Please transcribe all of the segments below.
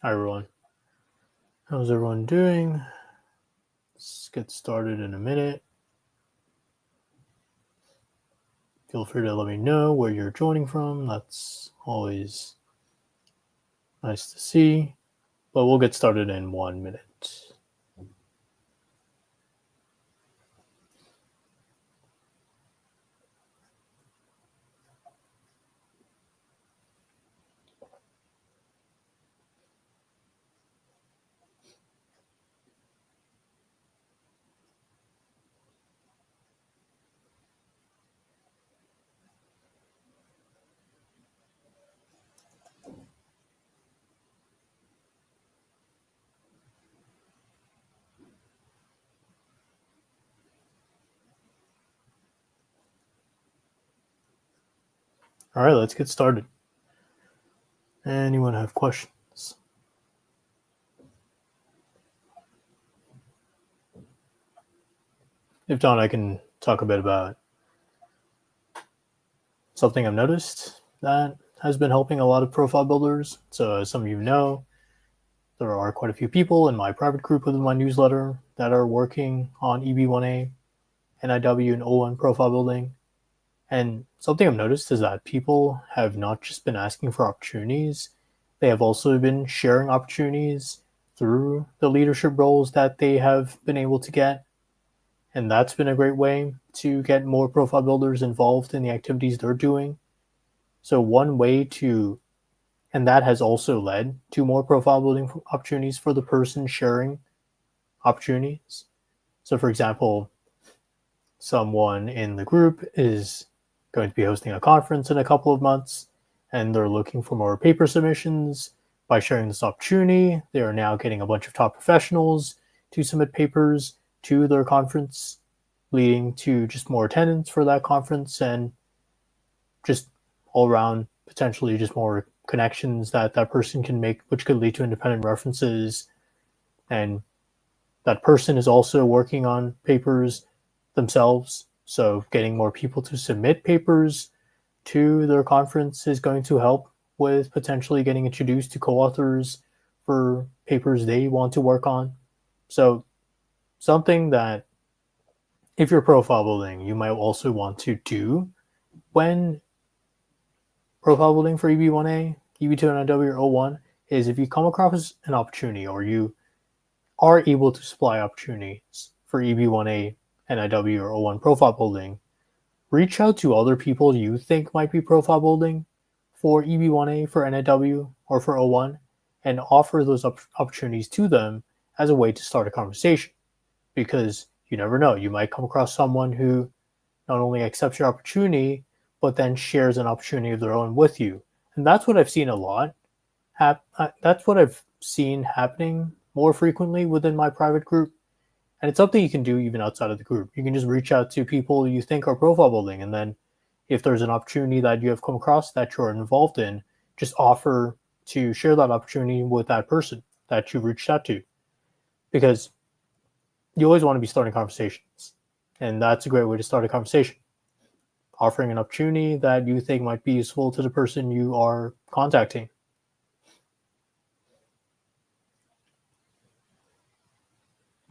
Hi everyone. How's everyone doing? Let's get started in a minute. Feel free to let me know where you're joining from. That's always nice to see. But we'll get started in 1 minute. All right, let's get started. Anyone have questions? If not, I can talk a bit about something I've noticed that has been helping a lot of profile builders. So as some of you know, there are quite a few people in my private group within my newsletter that are working on EB-1A, NIW, and O1 profile building. And something I've noticed is that people have not just been asking for opportunities, they have also been sharing opportunities through the leadership roles that they have been able to get. And that's been a great way to get more profile builders involved in the activities they're doing. So, one way to, and that has also led to more profile building opportunities for the person sharing opportunities. So, for example, someone in the group is going to be hosting a conference in a couple of months, and they're looking for more paper submissions. By sharing this opportunity, they are now getting a bunch of top professionals to submit papers to their conference, leading to just more attendance for that conference and just all around potentially just more connections that that person can make, which could lead to independent references. And that person is also working on papers themselves. So getting more people to submit papers to their conference is going to help with potentially getting introduced to co-authors for papers they want to work on. So something that if you're profile building, you might also want to do when profile building for EB-1A, EB-2A, or O1 is if you come across an opportunity or you are able to supply opportunities for EB-1A, NIW, or O1 profile building, reach out to other people you think might be profile building for EB-1A, for NIW, or for O1, and offer those opportunities to them as a way to start a conversation. Because you never know, you might come across someone who not only accepts your opportunity, but then shares an opportunity of their own with you. And that's what I've seen a lot. That's what I've seen happening more frequently within my private group. And it's something you can do even outside of the group. You can just reach out to people you think are profile building. And then if there's an opportunity that you have come across that you're involved in, just offer to share that opportunity with that person that you've reached out to. Because you always want to be starting conversations. And that's a great way to start a conversation. Offering an opportunity that you think might be useful to the person you are contacting.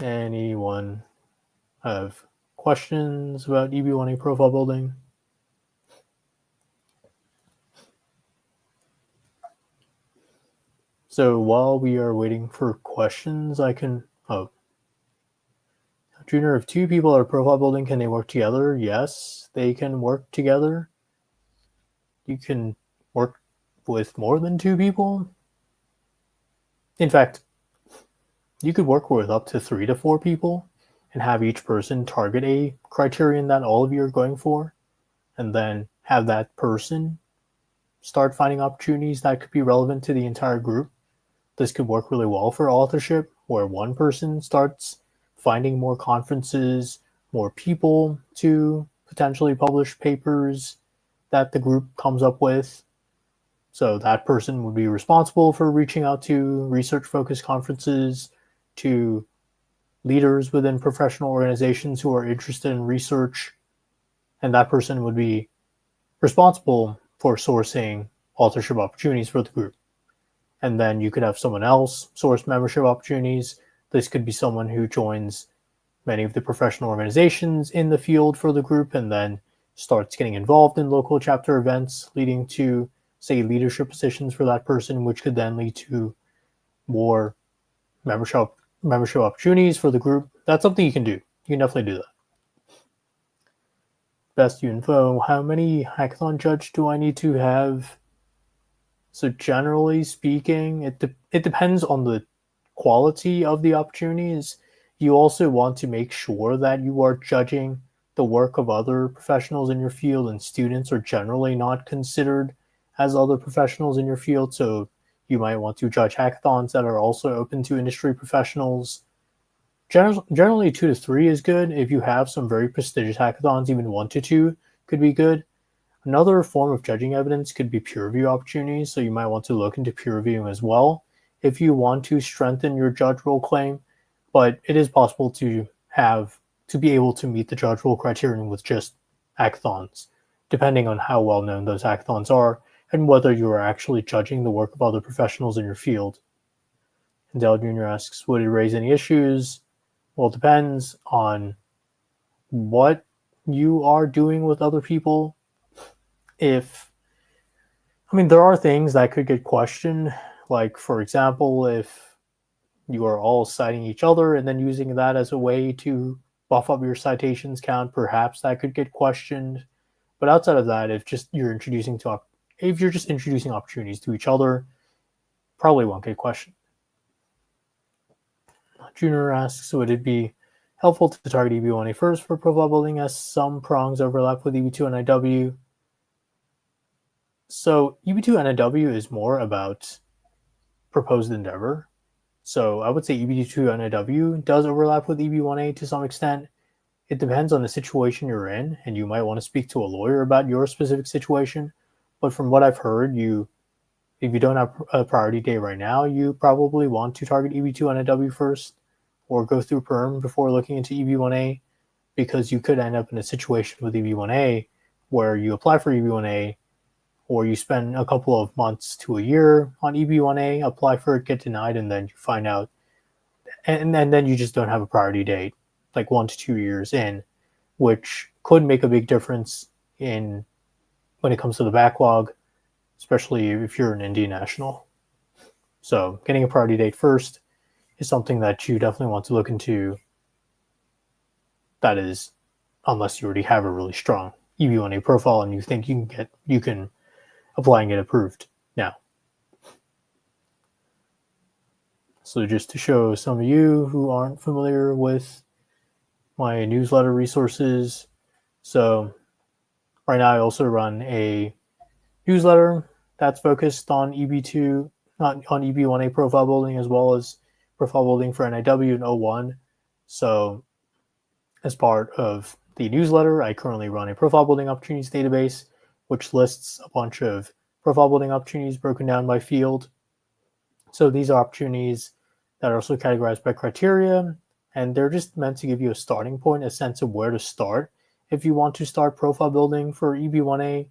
Anyone have questions about EB-1A profile building? So while we are waiting for questions, I can... Junior, if two people are profile building, can they work together? Yes, they can work together. You can work with more than two people. In fact, you could work with up to 3 to 4 people and have each person target a criterion that all of you are going for, and then have that person start finding opportunities that could be relevant to the entire group. This could work really well for authorship, where one person starts finding more conferences, more people to potentially publish papers that the group comes up with. So that person would be responsible for reaching out to research-focused conferences, to leaders within professional organizations who are interested in research, and that person would be responsible for sourcing authorship opportunities for the group. and then you could have someone else source membership opportunities. This could be someone who joins many of the professional organizations in the field for the group and then starts getting involved in local chapter events, leading to, say, leadership positions for that person, which could then lead to more membership opportunities for the group. That's something you can do. You can definitely do that. Best info, how many hackathon judges do I need to have? So generally speaking, it depends on the quality of the opportunities. You also want to make sure that you are judging the work of other professionals in your field, and students are generally not considered as other professionals in your field. So you might want to judge hackathons that are also open to industry professionals. Generally 2 to 3 is good. If you have some very prestigious hackathons, even 1 to 2 could be good. Another form of judging evidence could be peer review opportunities, so you might want to look into peer reviewing as well if you want to strengthen your judge role claim, but it is possible to be able to meet the judge role criterion with just hackathons, depending on how well known those hackathons are and whether you are actually judging the work of other professionals in your field. And Dale Jr. asks, would it raise any issues? Well, it depends on what you are doing with other people. There are things that could get questioned, like, for example, if you are all citing each other and then using that as a way to buff up your citations count, perhaps that could get questioned. But outside of that, if you're just introducing opportunities to each other, probably won't get questioned. Junior asks, would it be helpful to target EB-1A first for profile building as some prongs overlap with EB2 and IW? So EB2 and IW is more about proposed endeavor. So I would say EB2 and IW does overlap with EB-1A to some extent. It depends on the situation you're in, and you might want to speak to a lawyer about your specific situation. But from what I've heard, if you don't have a priority date right now, you probably want to target EB2 and IW first, or go through PERM before looking into EB-1A, because you could end up in a situation with EB-1A where you apply for EB-1A, or you spend a couple of months to a year on EB-1A, apply for it, get denied, and then you find out, and then you just don't have a priority date, like 1 to 2 years in, which could make a big difference when it comes to the backlog, especially if you're an Indian national. So getting a priority date first is something that you definitely want to look into. That is, unless you already have a really strong EB-1A profile and you think you can apply and get approved now. So just to show some of you who aren't familiar with my newsletter resources, so right now I also run a newsletter that's focused on EB2, not on EB-1A profile building, as well as profile building for NIW and O1. So as part of the newsletter, I currently run a profile building opportunities database, which lists a bunch of profile building opportunities broken down by field. So these are opportunities that are also categorized by criteria, and they're just meant to give you a starting point, a sense of where to start if you want to start profile building for EB-1A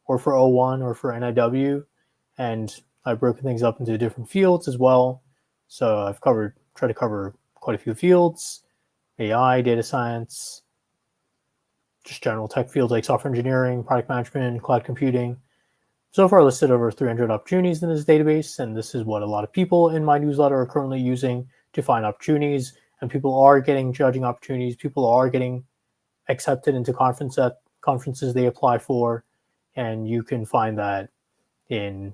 or for O1 or for NIW. And I've broken things up into different fields as well. So I've tried to cover quite a few fields: AI, data science, just general tech fields like software engineering, product management, cloud computing. So far, I listed over 300 opportunities in this database, and this is what a lot of people in my newsletter are currently using to find opportunities. And people are getting judging opportunities. People are getting accepted into conferences they apply for, and you can find that in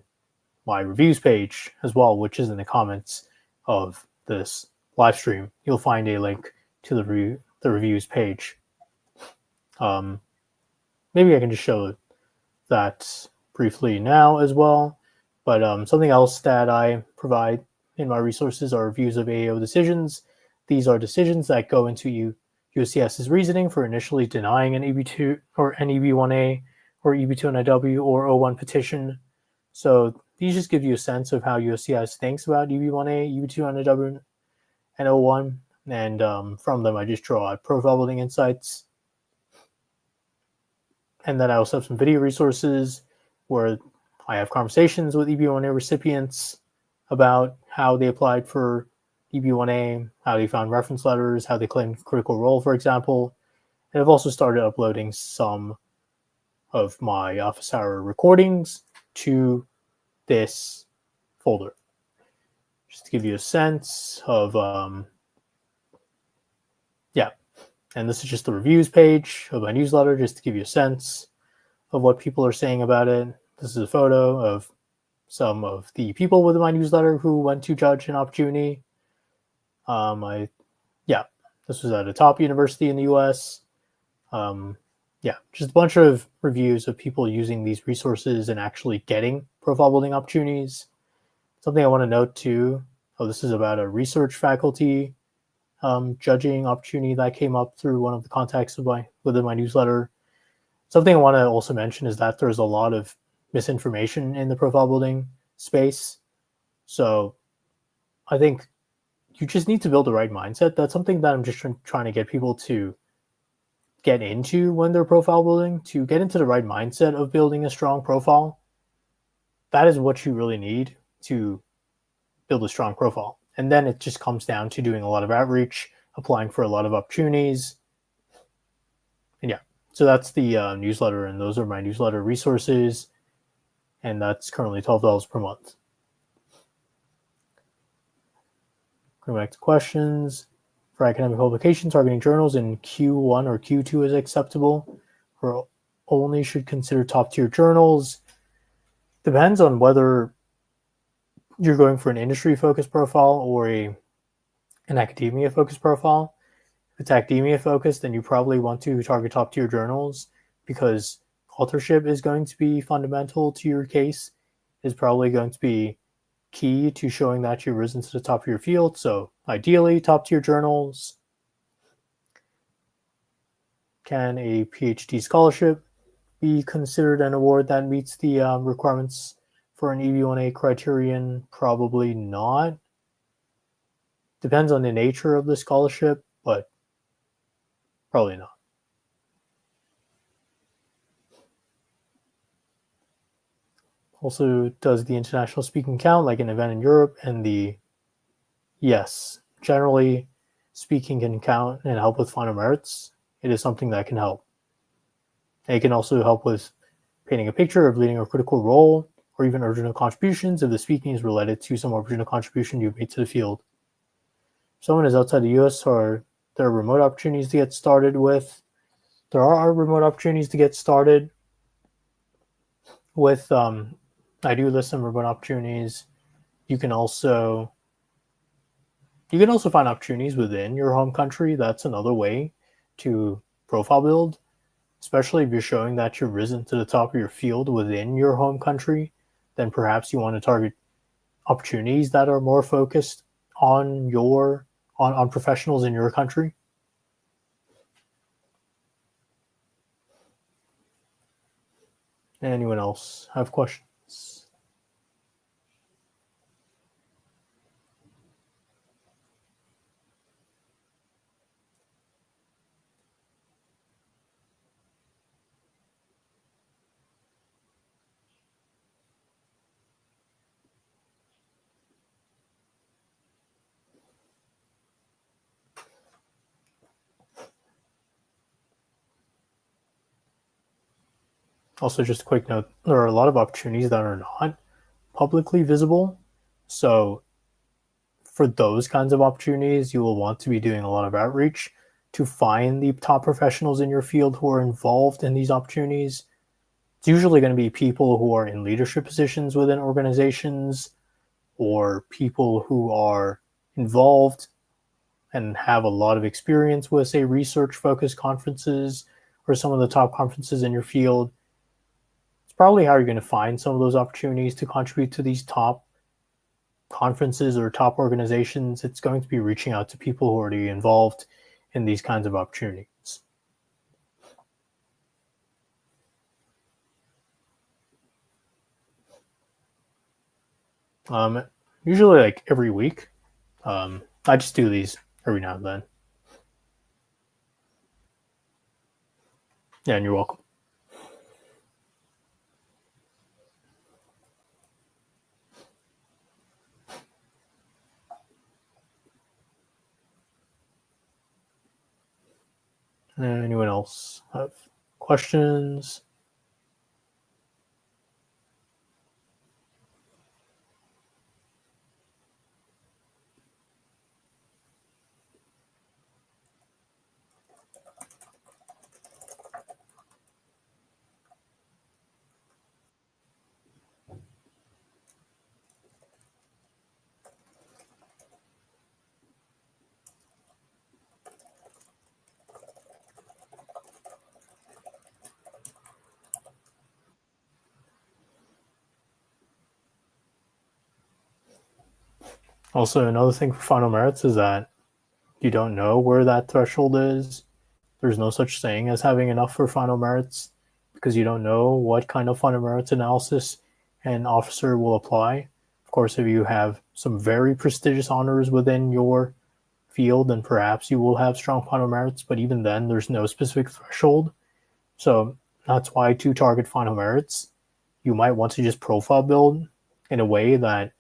my reviews page as well, which is in the comments of this live stream. You'll find a link to the reviews page. Maybe I can just show that briefly now as well. But something else that I provide in my resources are reviews of AAO decisions. These are decisions that go into USCIS's reasoning for initially denying an EB2 or an EB-1A or EB2 NIW or O1 petition. So these just give you a sense of how USCIS thinks about EB-1A, EB2 NIW, and O1. And from them, I just draw out profile building insights. And then I also have some video resources where I have conversations with EB-1A recipients about how they applied for EB-1A, how they found reference letters, how they claimed critical role, for example. And I've also started uploading some of my office hour recordings to this folder. Just to give you a sense of, and this is just the reviews page of my newsletter, just to give you a sense of what people are saying about it. This is a photo of some of the people within my newsletter who went to judge an opportunity. This was at a top university in the US. Just a bunch of reviews of people using these resources and actually getting profile building opportunities. Something I want to note too, this is about a research faculty judging opportunity that came up through one of the contacts within my newsletter. Something I want to also mention is that there's a lot of misinformation in the profile building space. So I think you just need to build the right mindset. That's something that I'm just trying to get people to get into when they're profile building, to get into the right mindset of building a strong profile. That is what you really need to build a strong profile. And then it just comes down to doing a lot of outreach, applying for a lot of opportunities. And so that's the newsletter, and those are my newsletter resources. And that's currently $12 per month. Going back to questions. For academic publications, targeting journals in Q1 or Q2 is acceptable, or only should consider top-tier journals. Depends on whether you're going for an industry-focused profile or an academia-focused profile. If it's academia-focused, then you probably want to target top-tier journals, because authorship is going to be fundamental to your case, is probably going to be key to showing that you've risen to the top of your field. So ideally, top-tier journals. Can a PhD scholarship be considered an award that meets the requirements for an EB-1A criterion? Probably not. Depends on the nature of the scholarship, but probably not. Also, does the international speaking count, like an event in Europe? And yes, generally speaking can count and help with final merits. It is something that can help. And it can also help with painting a picture of leading a critical role, or even original contributions if the speaking is related to some original contribution you've made to the field. If someone is outside the US, or there are remote opportunities to get started with. There are remote opportunities to get started with. I do list some remote opportunities. You can also find opportunities within your home country. That's another way to profile build, especially if you're showing that you've risen to the top of your field within your home country. Then perhaps you want to target opportunities that are more focused on on professionals in your country. Anyone else have questions? Also, just a quick note, there are a lot of opportunities that are not publicly visible. So for those kinds of opportunities, you will want to be doing a lot of outreach to find the top professionals in your field who are involved in these opportunities. It's usually going to be people who are in leadership positions within organizations, or people who are involved and have a lot of experience with, say, research-focused conferences or some of the top conferences in your field. It's probably how you're going to find some of those opportunities to contribute to these top conferences or top organizations. It's going to be reaching out to people who are already involved in these kinds of opportunities. Usually like every week. I just do these every now and then. Yeah, and you're welcome. Anyone else have questions? Also, another thing for final merits is that you don't know where that threshold is. There's no such thing as having enough for final merits because you don't know what kind of final merits analysis an officer will apply. Of course, if you have some very prestigious honors within your field, then perhaps you will have strong final merits, but even then, there's no specific threshold. So that's why to target final merits, you might want to just profile build in a way that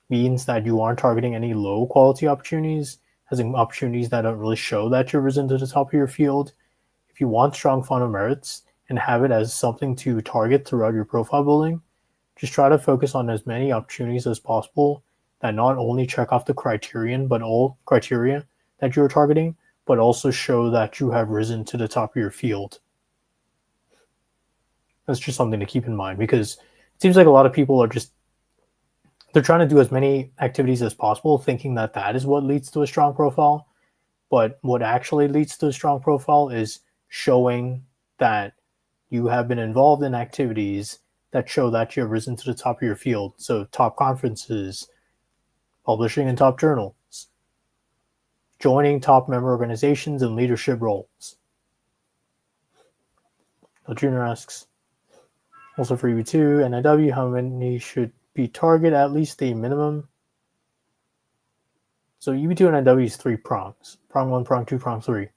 means that you aren't targeting any low quality opportunities, as in opportunities that don't really show that you've risen to the top of your field. If you want strong final merits and have it as something to target throughout your profile building, just try to focus on as many opportunities as possible that not only check off the criterion, but all criteria that you're targeting, but also show that you have risen to the top of your field. That's just something to keep in mind because it seems like a lot of people are just they're trying to do as many activities as possible, thinking that that is what leads to a strong profile. But what actually leads to a strong profile is showing that you have been involved in activities that show that you have risen to the top of your field. So top conferences, publishing in top journals, joining top member organizations and leadership roles. So Junior asks, also for EB2 and NIW, how many should be target at least a minimum? So EB2 and NIW is 3 prongs. Prong 1, prong 2, prong 3.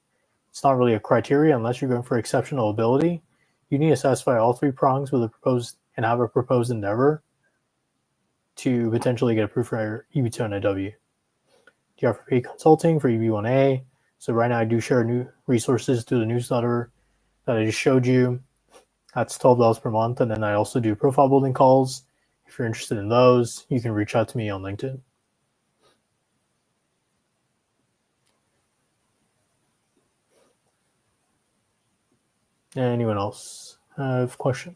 It's not really a criteria unless you're going for exceptional ability. You need to satisfy all 3 prongs with a proposed and have a proposed endeavor to potentially get approved for EB2 and NIW. Do you offer paid consulting for EB-1A? So right now I do share new resources through the newsletter that I just showed you. That's $12 per month. And then I also do profile building calls. If you're interested in those, you can reach out to me on LinkedIn. Anyone else have questions?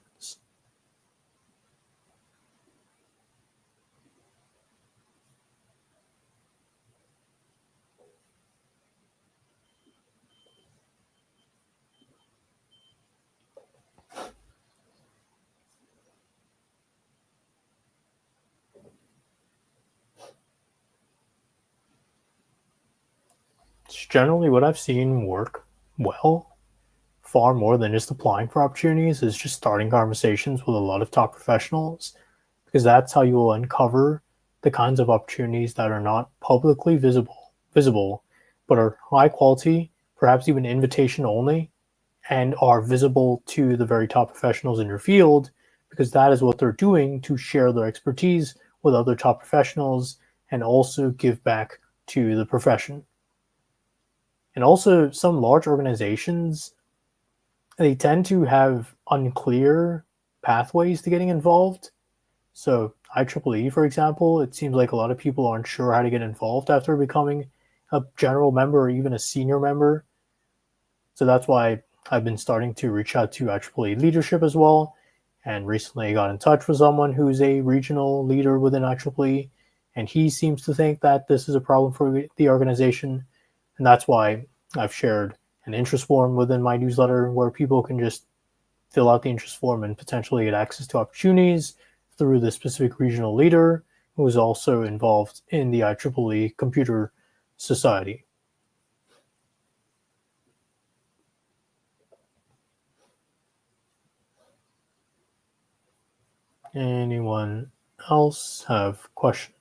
It's generally what I've seen work well, far more than just applying for opportunities, is just starting conversations with a lot of top professionals, because that's how you will uncover the kinds of opportunities that are not publicly visible, but are high quality, perhaps even invitation only, and are visible to the very top professionals in your field, because that is what they're doing to share their expertise with other top professionals and also give back to the profession. And also, some large organizations, they tend to have unclear pathways to getting involved. So IEEE, for example, it seems like a lot of people aren't sure how to get involved after becoming a general member or even a senior member. So that's why I've been starting to reach out to IEEE leadership as well. And recently I got in touch with someone who's a regional leader within IEEE, and he seems to think that this is a problem for the organization. And that's why I've shared an interest form within my newsletter where people can just fill out the interest form and potentially get access to opportunities through the specific regional leader who is also involved in the IEEE Computer Society. Anyone else have questions?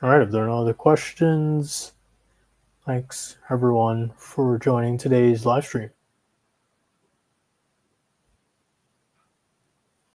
All right, if there are no other questions, thanks everyone for joining today's live stream.